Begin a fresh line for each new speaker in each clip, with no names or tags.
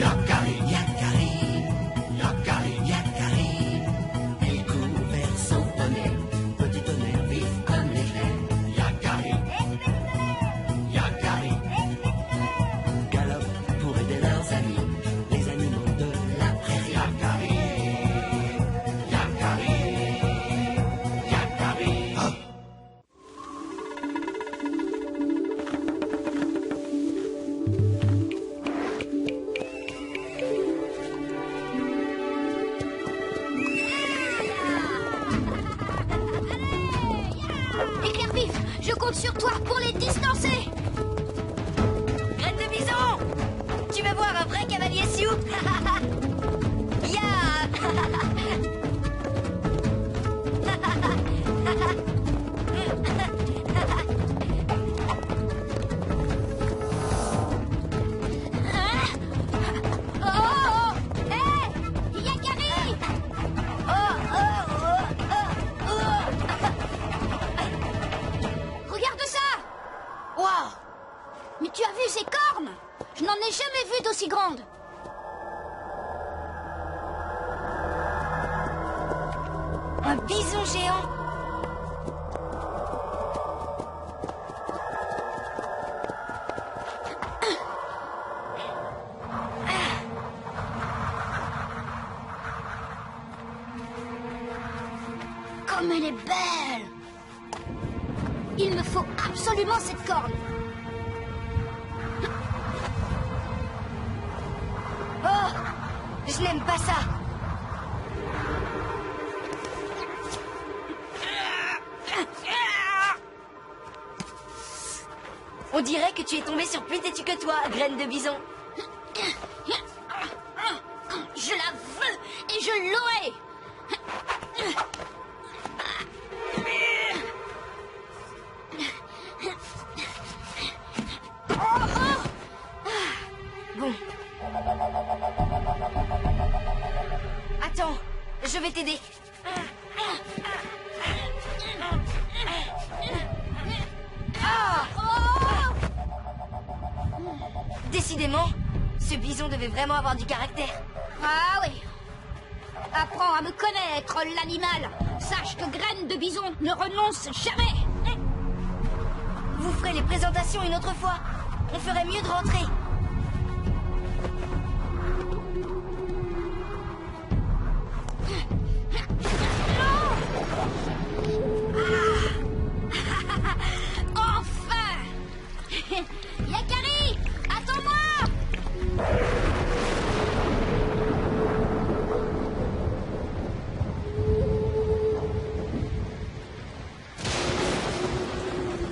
Yakari, Yakari, Yakari, Yakari. Il court vers son poney, petit tonnerre vif comme l'éclair. Yakari, Yakari, galope pour aider leurs amis, les animaux de la prairie. Yakari, Yakari, Yakari. Oh.
Éclair vif, je compte sur toi pour les distancer.
Graine de bison! Tu vas voir un vrai cavalier sioux! Ya!
Oh, oh, hé, Yakari! Regarde ça!
Waouh!
Mais tu as vu ces cornes? Je n'en ai jamais vu d'aussi grandes.
Un bison géant!
Comme elle est belle! Il me faut absolument cette corne.
Oh! Je n'aime pas ça! On dirait que tu es tombé sur plus têtu que toi, graine de bison.
Je la veux et je l'aurai.
Bon. Attends, je vais t'aider. Ah! Décidément, ce bison devait vraiment avoir du caractère.
Ah oui. Apprends à me connaître, l'animal. Sache que Graine de Bison ne renonce jamais.
Vous ferez les présentations une autre fois. On ferait mieux de rentrer.
Enfin. Yakari, attends-moi.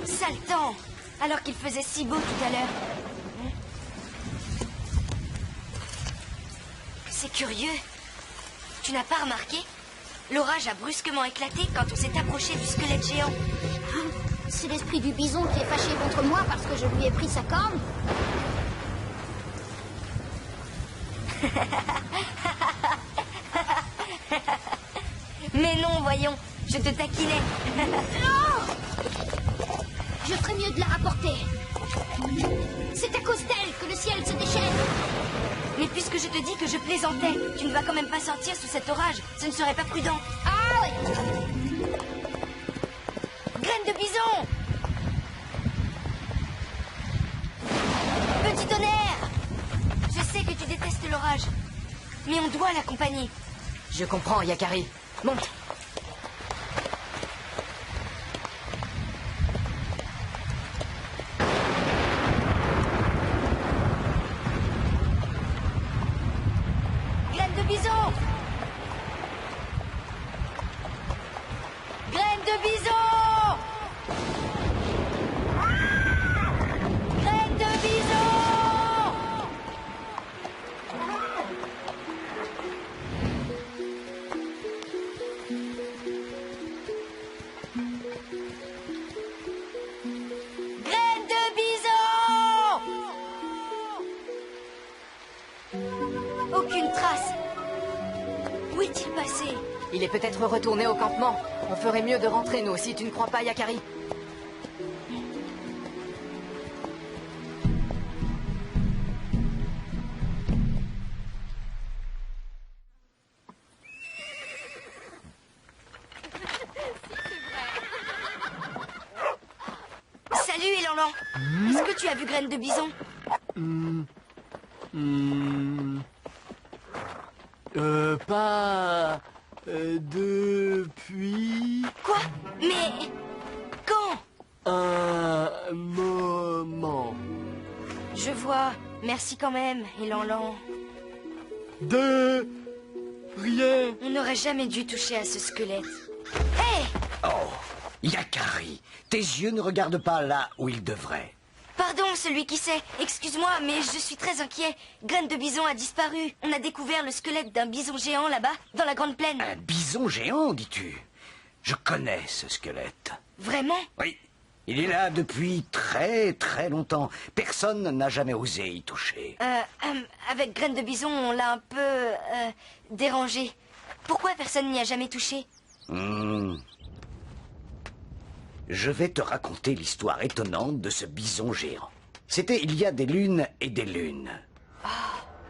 Sale temps, alors qu'il faisait si beau tout à l'heure. C'est curieux. Tu n'as pas remarqué? L'orage a brusquement éclaté quand on s'est approché du squelette géant.
C'est l'esprit du bison qui est fâché contre moi parce que je lui ai pris sa corne.
Mais non, voyons, je te taquinais.
Non! Je ferais mieux de la rapporter. C'est à cause d'elle que le ciel se déchaîne.
Mais puisque je te dis que je plaisantais, tu ne vas quand même pas sortir sous cet orage. Ce ne serait pas prudent.
Ah oui.
Graine de bison! Petit tonnerre! Je sais que tu détestes l'orage, mais on doit l'accompagner.
Je comprends, Yakari. Monte.
Graine de bison! Graine de bison! Graine de bison! Graine de bison! Aucune trace. Où est-il passé?
Il est peut-être retourné au campement. On ferait mieux de rentrer, nous, si tu ne crois pas, Yakari.
Lanlan, est-ce que tu as vu Graine de Bison?
Pas... depuis...
Quoi? Mais... quand?
un moment.
Je vois. Merci quand même, et Lanlan.
De... rien.
On n'aurait jamais dû toucher à ce squelette. Hé!
Oh, Yakari, tes yeux ne regardent pas là où ils devraient.
Pardon, celui qui sait. Excuse-moi, mais je suis très inquiet. Graine de Bison a disparu. On a découvert le squelette d'un bison géant là-bas, dans la Grande Plaine.
Un bison géant, dis-tu? Je connais ce squelette.
Vraiment?
Oui, il est là depuis très très longtemps. Personne n'a jamais osé y toucher.
Avec Graine de Bison, on l'a un peu... dérangé. Pourquoi personne n'y a jamais touché?
Je vais te raconter l'histoire étonnante de ce bison géant. C'était il y a des lunes et des lunes.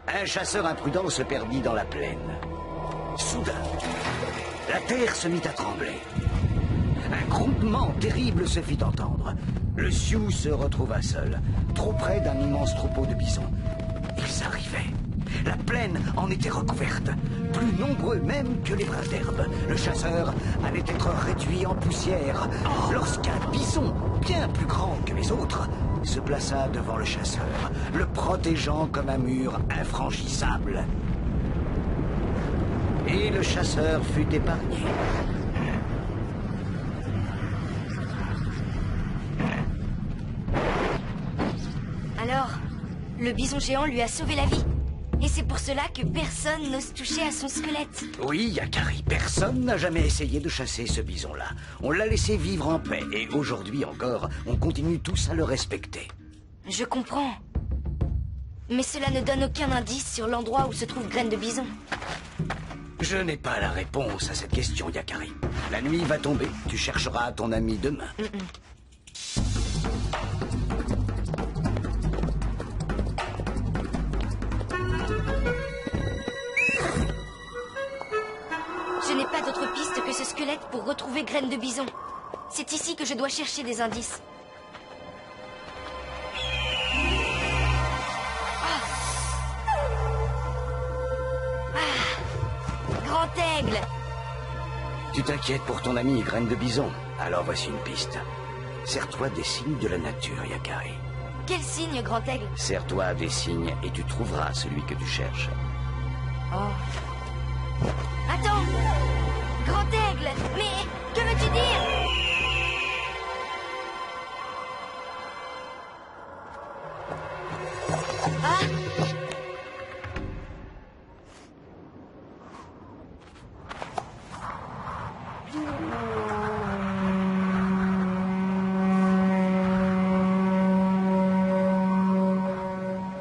Un chasseur imprudent se perdit dans la plaine. Soudain, la terre se mit à trembler. Un grondement terrible se fit entendre. Le Sioux se retrouva seul, trop près d'un immense troupeau de bisons. Ils arrivaient. La plaine en était recouverte, plus nombreux même que les brins d'herbe. Le chasseur allait être réduit en poussière lorsqu'un bison, bien plus grand que les autres, se plaça devant le chasseur, le protégeant comme un mur infranchissable. Et le chasseur fut épargné.
Alors, le bison géant lui a sauvé la vie. Et c'est pour cela que personne n'ose toucher à son squelette.
Oui, Yakari, personne n'a jamais essayé de chasser ce bison-là. On l'a laissé vivre en paix, et aujourd'hui encore, on continue tous à le respecter.
Je comprends. Mais cela ne donne aucun indice sur l'endroit où se trouve Graine de Bison.
Je n'ai pas la réponse à cette question, Yakari. La nuit va tomber, tu chercheras ton ami demain.
Je n'ai pas d'autre piste que ce squelette pour retrouver Graine de Bison. C'est ici que je dois chercher des indices. Grand aigle!
Tu t'inquiètes pour ton ami Graine de Bison. Alors voici une piste. Sers-toi des signes de la nature, Yakari.
Quel signe, grand aigle?
Sers-toi des signes et tu trouveras celui que tu cherches.
Oh. Attends! Grand aigle! Mais que veux-tu dire? Ah!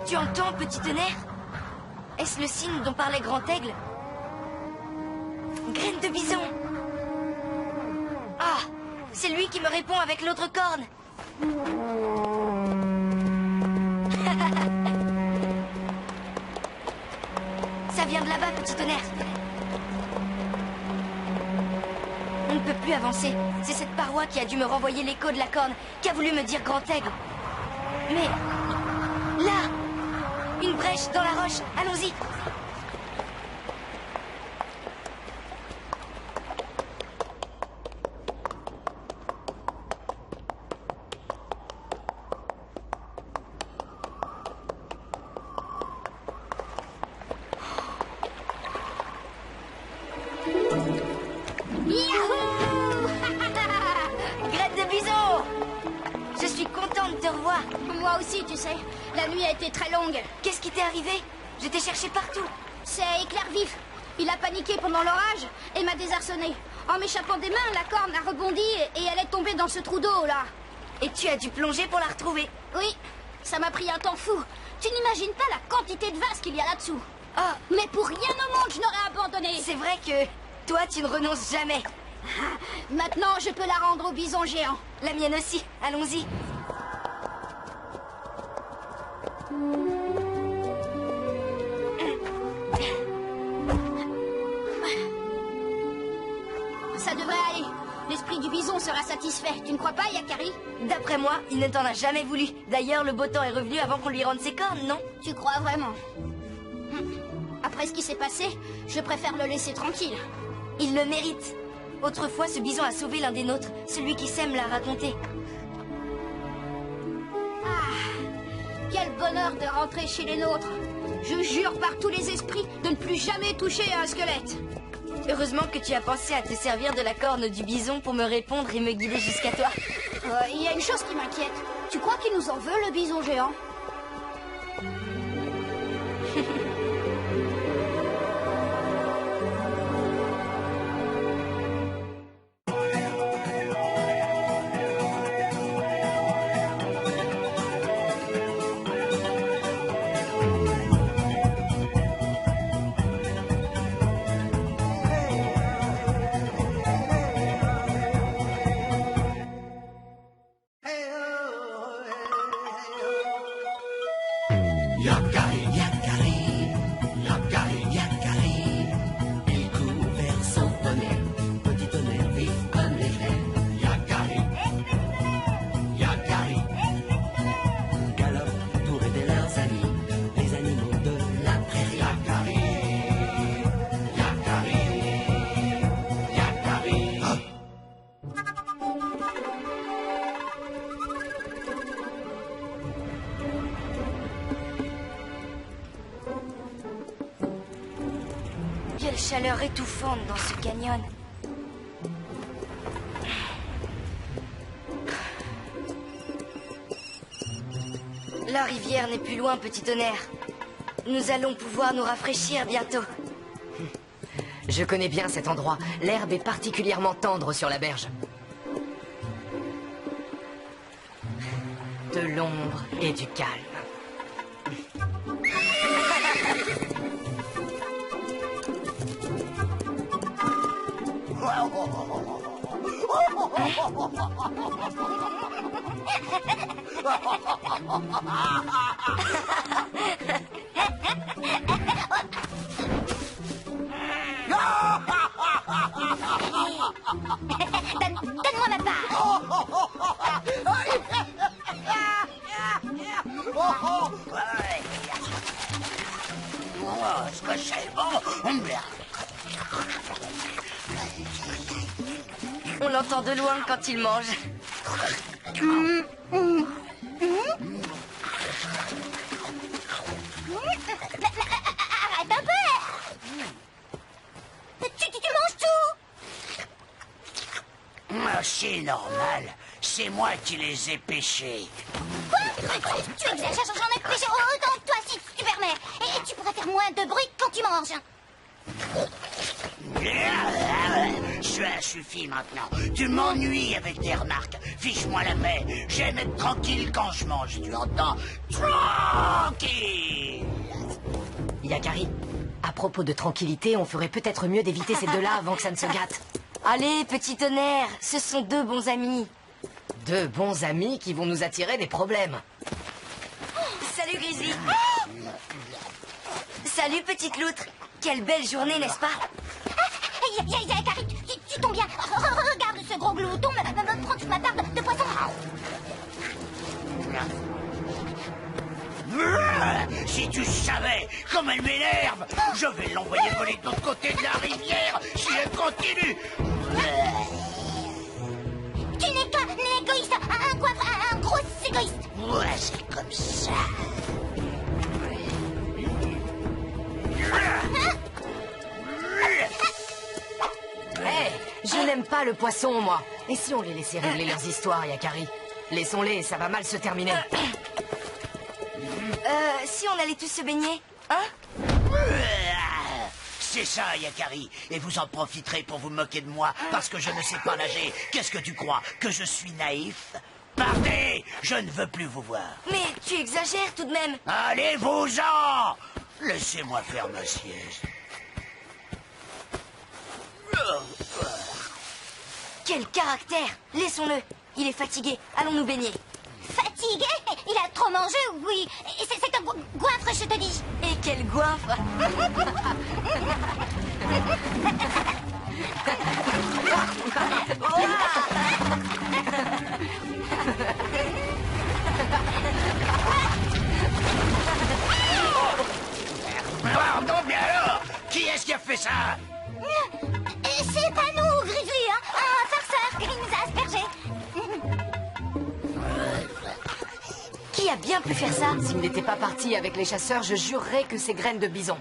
Tu entends, petit tonnerre? Est-ce le signe dont parlait Grand Aigle? Graine de Bison! Ah! C'est lui qui me répond avec l'autre corne! Ça vient de là-bas, petit tonnerre! On ne peut plus avancer. C'est cette paroi qui a dû me renvoyer l'écho de la corne, qui a voulu me dire Grand Aigle. Mais... là! Une brèche dans la roche. Allons-y! Graine de Bison! Je suis contente de te revoir.
Moi aussi, tu sais. La nuit a été très longue.
Qu'est-ce qui t'est arrivé? Je t'ai cherché partout.
C'est Éclair Vif. Il a paniqué pendant l'orage et m'a désarçonné. En m'échappant des mains, la corne a rebondi et elle est tombée dans ce trou d'eau, là.
Et tu as dû plonger pour la retrouver.
Oui, ça m'a pris un temps fou. Tu n'imagines pas la quantité de vases qu'il y a là-dessous.
Ah,
Mais pour rien au monde, je n'aurais abandonné.
c'est vrai que toi, tu ne renonces jamais.
Maintenant, je peux la rendre au bison géant.
La mienne aussi. Allons-y.
Ça devrait aller. l'esprit du bison sera satisfait. Tu ne crois pas, Yakari?
D'après moi, il ne t'en a jamais voulu. D'ailleurs, le beau temps est revenu avant qu'on lui rende ses cornes, non?
Tu crois vraiment? Après ce qui s'est passé, je préfère le laisser tranquille.
Il le mérite. Autrefois, ce bison a sauvé l'un des nôtres. Celui qui sème l'a raconté.
Quel bonheur de rentrer chez les nôtres. Je jure par tous les esprits de ne plus jamais toucher à un squelette.
Heureusement que tu as pensé à te servir de la corne du bison pour me répondre et me guider jusqu'à toi.
Il y a une chose qui m'inquiète. Tu crois qu'il nous en veut, le bison géant?
Yakari, Yakari, Yakari, Yakari, il court vers son tonnerre, petit tonnerre vif comme l'éclair. Yakari, Yakari, galope pour aider leurs amis, les animaux de la prairie. Yakari, Yakari, Yakari. Ah.
Quelle chaleur étouffante dans ce canyon. La rivière n'est plus loin, petit tonnerre. Nous allons pouvoir nous rafraîchir bientôt.
Je connais bien cet endroit. L'herbe est particulièrement tendre sur la berge. De l'ombre et du calme.
Donne-moi ma part.
Ce que c'est bon.
On l'entend de loin quand il mange.
Arrête un peu. Tu manges tout.
C'est normal. C'est moi qui les ai pêchés.
Quoi? Tu exagères, j'en ai pêché autant que toi, si tu permets. Et tu pourrais faire moins de bruit quand tu manges.
Cela suffit maintenant. Tu m'ennuies avec tes remarques. Fiche-moi la paix. J'aime être tranquille quand je mange, tu entends? Tranquille.
Yakari, à propos de tranquillité, on ferait peut-être mieux d'éviter ces deux-là avant que ça ne se gâte.
Allez, petit tonnerre, ce sont deux bons amis.
Deux bons amis qui vont nous attirer des problèmes.
Salut, Grizzly. Salut, petite loutre. Quelle belle journée, n'est-ce pas?
Yakari, tu tombes bien. Regarde ce gros glouton me prend toute ma part de poisson.
Si tu savais comme elle m'énerve, je vais l'envoyer voler de l'autre côté de la rivière si elle continue.
Tu n'es qu'un égoïste, un goinfre, un gros égoïste.
Ouais, c'est comme ça.
Hé, je n'aime pas le poisson, moi. Et si on les laissait régler leurs histoires, Yakari? Laissons-les, ça va mal se terminer.
Si on allait tous se baigner, hein?
C'est ça, Yakari. Et vous en profiterez pour vous moquer de moi parce que je ne sais pas nager. Qu'est-ce que tu crois? Que je suis naïf? Partez! Je ne veux plus vous voir.
Mais tu exagères tout de même.
Allez-vous-en! Laissez-moi faire ma sieste.
Quel caractère! Laissons-le. Il est fatigué. Allons nous baigner.
Fatigué? Il a trop mangé, oui. C'est un goinfre, je te dis.
Et quel goinfre!
Pardon, mais alors, qui est-ce qui a fait ça?
C'est pas nous, Grizzly, hein. Un farceur qui nous a aspergés.
Qui a bien pu faire ça?
S'il n'était pas parti avec les chasseurs, je jurerais que c'est graines de bison.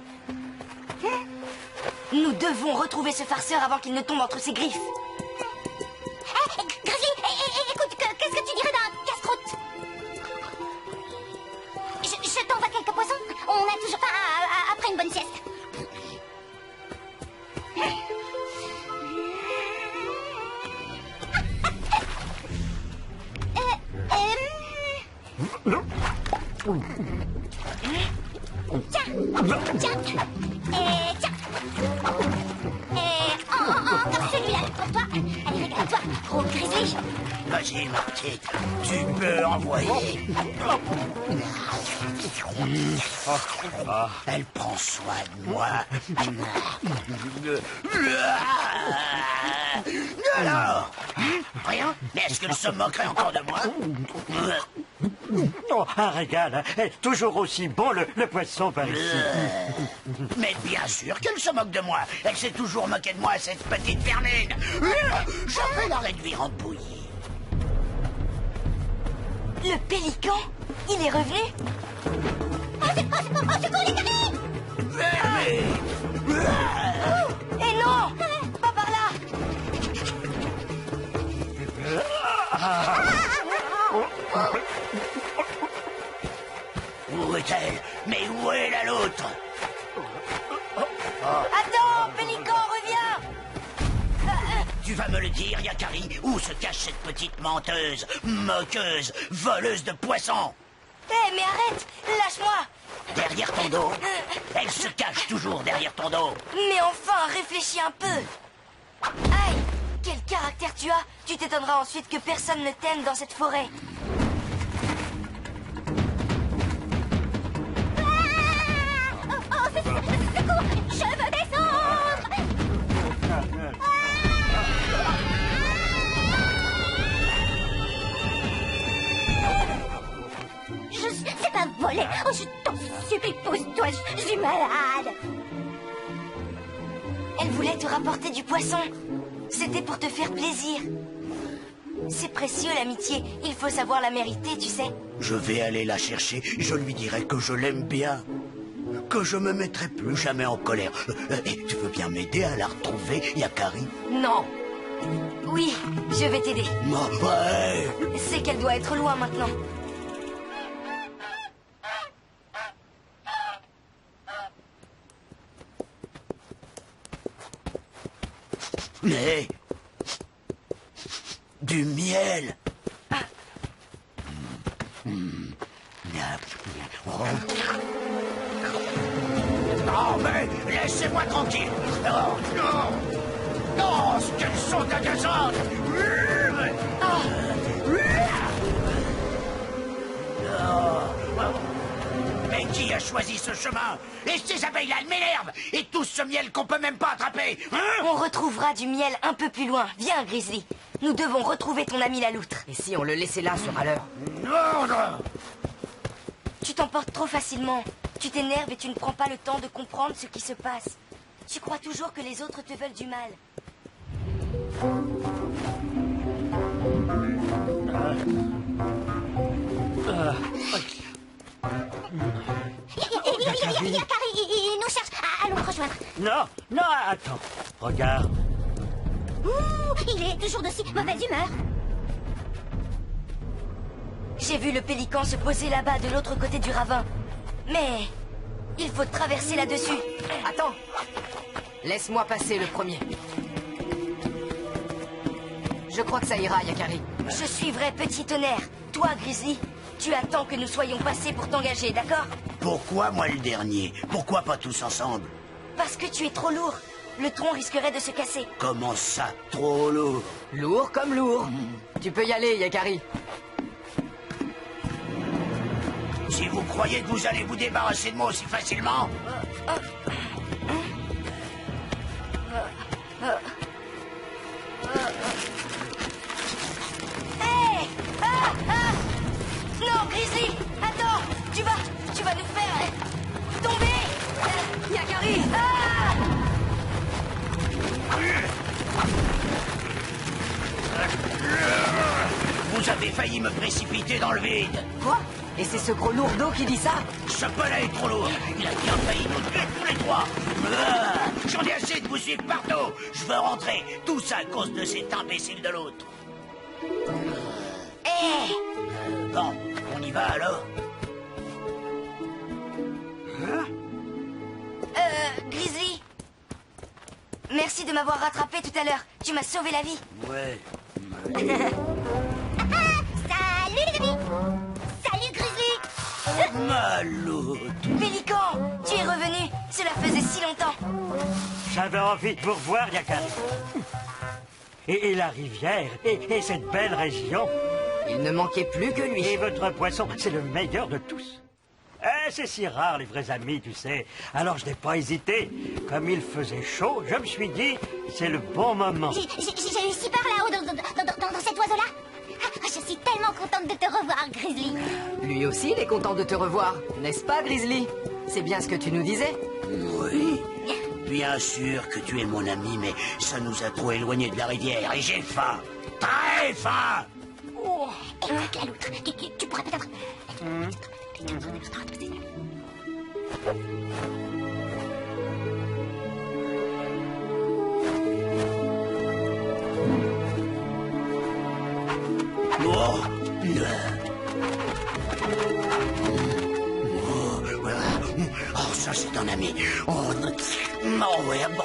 Nous devons retrouver ce farceur avant qu'il ne tombe entre ses griffes.
Grizzly, écoute, qu'est-ce que tu dirais d'un casse-croûte? Je t'envoie quelques poissons. On a toujours faim après une bonne sieste. Tiens, tiens, et tiens. Et encore celui-là pour toi. Allez, regarde-toi, gros Grizzly.
Vas-y, ma petite, tu peux envoyer. Elle prend soin de moi. Alors, rien? Mais est-ce qu'elle se moquerait encore de moi?
Oh, un régal, hein. Toujours aussi bon le poisson par ici.
Mais bien sûr qu'elle se moque de moi. Elle s'est toujours moquée de moi, cette petite vermine. Je vais la réduire en bouillie.
Le pélican? Il est revenu?
Oh, secours, les caries!
Vermine!
Et non! Pas par là!
Où est-elle? Mais où est la loutre?
Attends, pélican, reviens!
Tu vas me le dire, Yakari, où se cache cette petite menteuse, moqueuse, voleuse de poissons?
Hé, mais arrête! Lâche-moi!
Derrière ton dos? Elle se cache toujours derrière ton dos.
Mais enfin, réfléchis un peu! Aïe! Quel caractère tu as! Tu t'étonneras ensuite que personne ne t'aime dans cette forêt.
Secours! Je veux descendre! C'est pas volé! Oh, je t'en supplie, pousse-toi, je suis malade!
Elle voulait te rapporter du poisson. C'était pour te faire plaisir. C'est précieux, l'amitié. Il faut savoir la mériter, tu sais.
Je vais aller la chercher, je lui dirai que je l'aime bien. Que je me mettrai plus jamais en colère. Et tu veux bien m'aider à la retrouver, Yakari?
Non. Oui, je vais t'aider.
Ouais.
C'est qu'elle doit être loin maintenant.
Mais... du miel. Oh, mais laissez-moi tranquille. Oh, non. Non, qu'elles sont agaçantes. Mais qui a choisi ce chemin? Et ces abeilles-là, elles m'énervent. Et tout ce miel qu'on peut même pas attraper. Hein?
On retrouvera du miel un peu plus loin. Viens, Grizzly. Nous devons retrouver ton ami la loutre.
Et si on le laissait là sur à l'heure?
Non, non.
Tu t'emportes trop facilement. Tu t'énerves et tu ne prends pas le temps de comprendre ce qui se passe. Tu crois toujours que les autres te veulent du mal.
Yakari, il nous cherche. Allons le rejoindre.
Non, non, attends. Regarde.
Ouh, il est toujours de si mauvaise humeur.
J'ai vu le pélican se poser là-bas de l'autre côté du ravin. Mais il faut traverser là-dessus.
Attends. Laisse-moi passer le premier. Je crois que ça ira, Yakari.
Je suivrai Petit Tonnerre. Toi, Grizzly, tu attends que nous soyons passés pour t'engager, d'accord?
Pourquoi moi le dernier? Pourquoi pas tous ensemble?
Parce que tu es trop lourd. Le tronc risquerait de se casser.
Comment ça, trop lourd?
Lourd comme lourd. Tu peux y aller, Yakari.
Si vous croyez que vous allez vous débarrasser de moi aussi facilement...
va nous faire tomber.
Yakari!
Ah!
Vous avez failli me précipiter dans le vide.
Quoi? Et c'est ce gros lourdeau qui dit ça?
Ce palais est trop lourd. Il a bien failli nous tuer tous les trois. J'en ai assez de vous suivre partout. Je veux rentrer. Tout ça à cause de cet imbécile de l'autre. Bon, on y va alors.
Grizzly. Merci de m'avoir rattrapé tout à l'heure. Tu m'as sauvé la vie.
Ouais.
Salut les amis! Salut Grizzly!
Maloute.
Pélican, tu es revenu. Cela faisait si longtemps.
J'avais envie de vous revoir, Yakari. Et la rivière, et cette belle région.
Il ne manquait plus que lui.
Et votre poisson, c'est le meilleur de tous. C'est si rare, les vrais amis, tu sais. Alors je n'ai pas hésité. Comme il faisait chaud, je me suis dit, c'est le bon moment.
J'ai eu si peur là-haut dans cet oiseau-là. Ah, je suis tellement contente de te revoir, Grizzly.
Lui aussi, il est content de te revoir. N'est-ce pas, Grizzly? C'est bien ce que tu nous disais.
Oui. Bien sûr que tu es mon ami, mais ça nous a trop éloignés de la rivière et j'ai faim. Très faim.
Écoute la loutre, tu pourrais peut-être...
Oh. Oh, ça c'est un ami. Oh, ouais, bon.